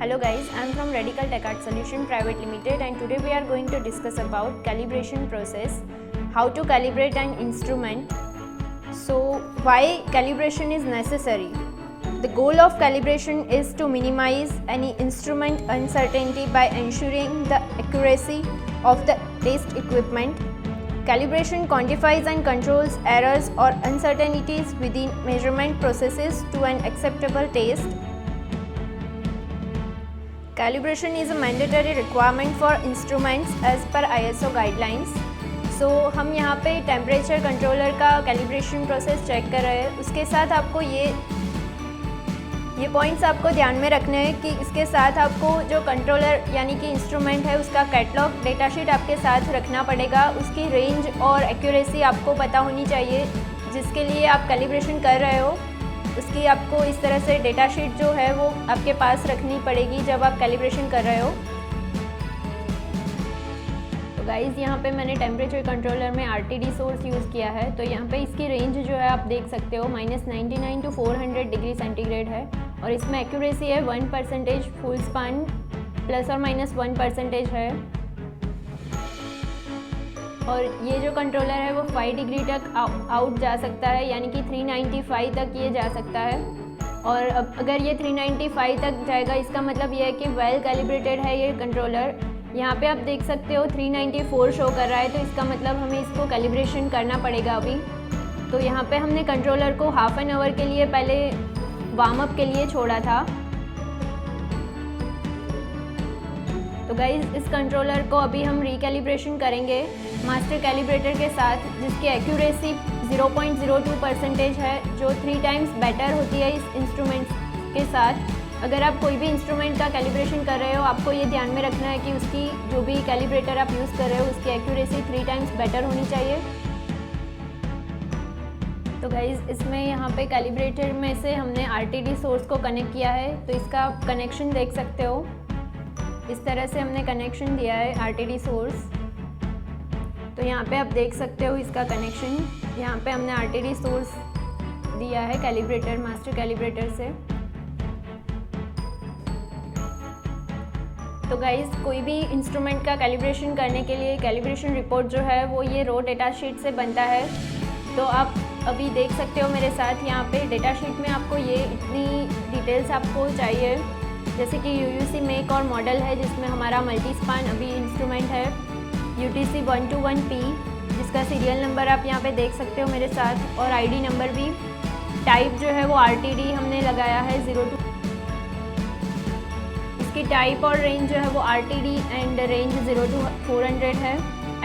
Hello guys, I am from Radical TechArt Solution Private Limited and today we are going to discuss about calibration process, how to calibrate an instrument. So why calibration is necessary? The goal of calibration is to minimize any instrument uncertainty by ensuring the accuracy of the test equipment. Calibration quantifies and controls errors or uncertainties within measurement processes to an acceptable test. Calibration is a mandatory requirement for instruments as per ISO guidelines. So हम यहाँ पे temperature controller का calibration process check कर रहे हैं. उसके साथ आपको ये पॉइंट्स आपको ध्यान में रखने हैं कि इसके साथ आपको जो कंट्रोलर यानी कि इंस्ट्रूमेंट है उसका कैटलॉग डेटा शीट आपके साथ रखना पड़ेगा. उसकी रेंज और एक्यूरेसी आपको पता होनी चाहिए जिसके लिए आप कैलिब्रेशन कर रहे हो. उसकी आपको इस तरह से डेटा शीट जो है वो आपके पास रखनी पड़ेगी जब आप कैलिब्रेशन कर रहे हो. तो गाइज़ यहाँ पे मैंने टेम्परेचर कंट्रोलर में RTD सोर्स यूज़ किया है. तो यहाँ पे इसकी रेंज जो है आप देख सकते हो -99 to 400 डिग्री सेंटीग्रेड है और इसमें एक्यूरेसी है 1%, फुल स्पान ±1% है. और ये जो कंट्रोलर है वो 5 डिग्री तक आउट जा सकता है यानी कि 395 तक ये जा सकता है. और अब अगर ये 395 तक जाएगा इसका मतलब ये है कि वेल कैलिब्रेटेड है ये कंट्रोलर. यहाँ पे आप देख सकते हो 394 शो कर रहा है तो इसका मतलब हमें इसको कैलिब्रेशन करना पड़ेगा अभी. तो यहाँ पे हमने कंट्रोलर को हाफ एन आवर के लिए पहले वार्म अप के लिए छोड़ा था. तो गाइज़ इस कंट्रोलर को अभी हम रिकैलिब्रेशन करेंगे मास्टर कैलिब्रेटर के साथ जिसकी एक्यूरेसी 0.02% है जो 3 टाइम्स बेटर होती है इस इंस्ट्रूमेंट के साथ. अगर आप कोई भी इंस्ट्रूमेंट का कैलिब्रेशन कर रहे हो आपको ये ध्यान में रखना है कि उसकी जो भी कैलिब्रेटर आप यूज़ कर रहे हो उसकी एक्यूरेसी 3 टाइम्स बेटर होनी चाहिए. तो गाइज़ इसमें यहाँ पे कैलिब्रेटर में से हमने RTD सोर्स को कनेक्ट किया है. तो इसका कनेक्शन देख सकते हो इस तरह से हमने कनेक्शन दिया है RTD सोर्स. तो यहाँ पे आप देख सकते हो इसका कनेक्शन. यहाँ पे हमने RTD सोर्स दिया है कैलिब्रेटर मास्टर कैलिब्रेटर से. तो गाइज़ कोई भी इंस्ट्रूमेंट का कैलिब्रेशन करने के लिए कैलिब्रेशन रिपोर्ट जो है वो ये रो डेटा शीट से बनता है. तो आप अभी देख सकते हो मेरे साथ यहाँ पे डेटा शीट में आपको ये इतनी डिटेल्स आपको चाहिए जैसे कि UUC मेक और मॉडल है जिसमें हमारा मल्टी स्पान अभी इंस्ट्रूमेंट है. UTC 121P जिसका सीरियल नंबर आप यहाँ पे देख सकते हो मेरे साथ और ID नंबर भी. टाइप जो है वो RTD हमने लगाया है 02. इसकी टाइप और रेंज जो है वो RTD एंड रेंज 0 to 400 है.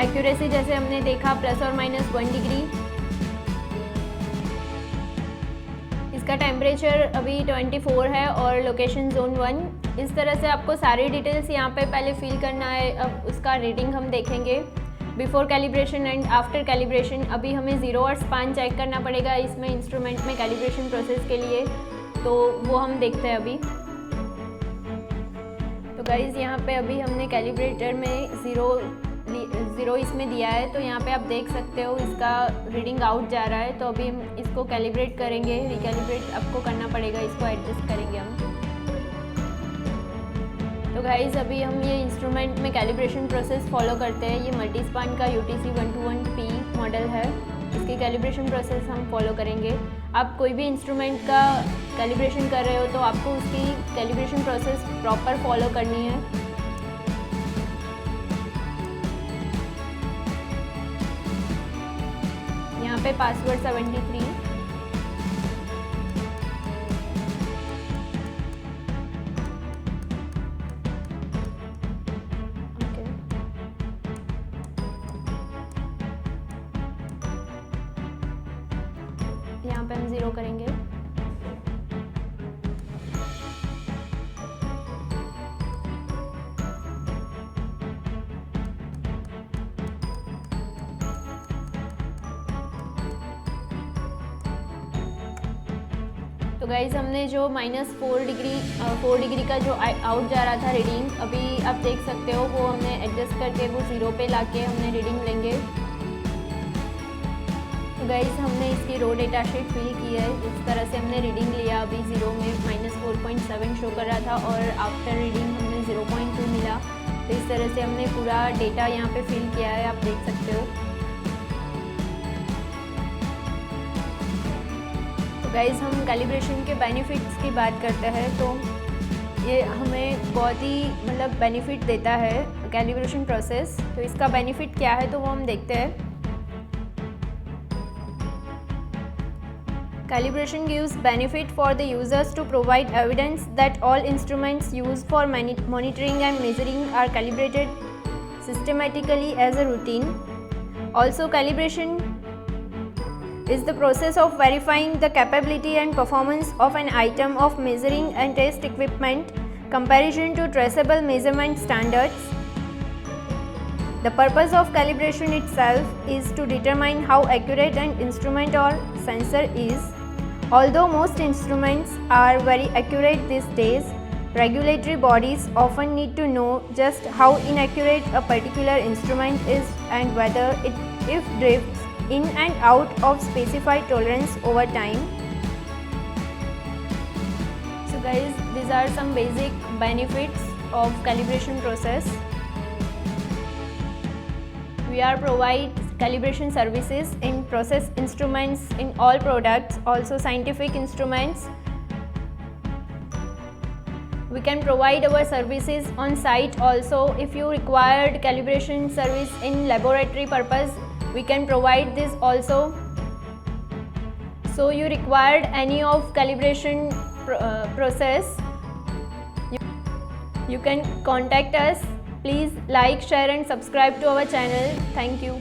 एक्यूरेसी जैसे हमने देखा ±1 डिग्री. इसका टेम्परेचर अभी 24 है और लोकेशन जोन 1. इस तरह से आपको सारी डिटेल्स यहाँ पे पहले फिल करना है. अब उसका रीडिंग हम देखेंगे before calibration and after calibration. अभी हमें 0 और स्पान चेक करना पड़ेगा इसमें इंस्ट्रूमेंट में कैलिब्रेशन प्रोसेस के लिए. तो वो हम देखते हैं अभी. तो गाइज़ यहाँ पे अभी हमने कैलिब्रेटर में 0 इसमें दिया है. तो यहाँ पे आप देख सकते हो इसका रीडिंग आउट जा रहा है. तो अभी हम इसको कैलिब्रेट करेंगे. रिकैलिब्रेट आपको करना पड़ेगा, इसको एडजस्ट करेंगे हम. तो गाइज़ अभी हम ये इंस्ट्रूमेंट में कैलिब्रेशन प्रोसेस फॉलो करते हैं. ये मल्टी स्पान का UTC 121P मॉडल है. इसकी कैलिब्रेशन प्रोसेस हम फॉलो करेंगे. आप कोई भी इंस्ट्रूमेंट का कैलिब्रेशन कर रहे हो तो आपको उसकी कैलिब्रेशन प्रोसेस प्रॉपर फॉलो करनी है. यहाँ पे पासवर्ड 73. यहाँ पे हम 0 करेंगे. तो गाइज़ हमने जो -4 डिग्री का जो आउट जा रहा था रीडिंग अभी आप देख सकते हो वो हमने एडजस्ट करके वो 0 पे लाके हमने रीडिंग लेंगे. गाइज हमने इसकी रो डेटा शीट फिल की है। इस तरह से हमने रीडिंग लिया। अभी 0 में -4.7 शो कर रहा था और आफ्टर रीडिंग हमें 0.2 मिला। तो इस तरह से हमने पूरा डेटा यहाँ पे फिल किया है, आप देख सकते हो। तो गाइज हम कैलिब्रेशन के बेनिफिट्स की बात करते हैं तो ये हमें बहुत ही मतलब बेनिफिट देता है कैलिब्रेशन प्रोसेस। तो इसका बेनिफिट क्या है तो वो हम देखते हैं। Calibration gives benefit for the users to provide evidence that all instruments used for monitoring and measuring are calibrated systematically as a routine. Also, calibration is the process of verifying the capability and performance of an item of measuring and test equipment comparison to traceable measurement standards. The purpose of calibration itself is to determine how accurate an instrument or sensor is. Although most instruments are very accurate these days, regulatory bodies often need to know just how inaccurate a particular instrument is and whether it drifts in and out of specified tolerance over time. So guys, these are some basic benefits of calibration process. We are provide calibration services in process instruments in all products, also scientific instruments. We can provide our services on site also. If you required calibration service in laboratory purpose, we can provide this also. So you required any of calibration process, you can contact us. Please like, share and subscribe to our channel. Thank you.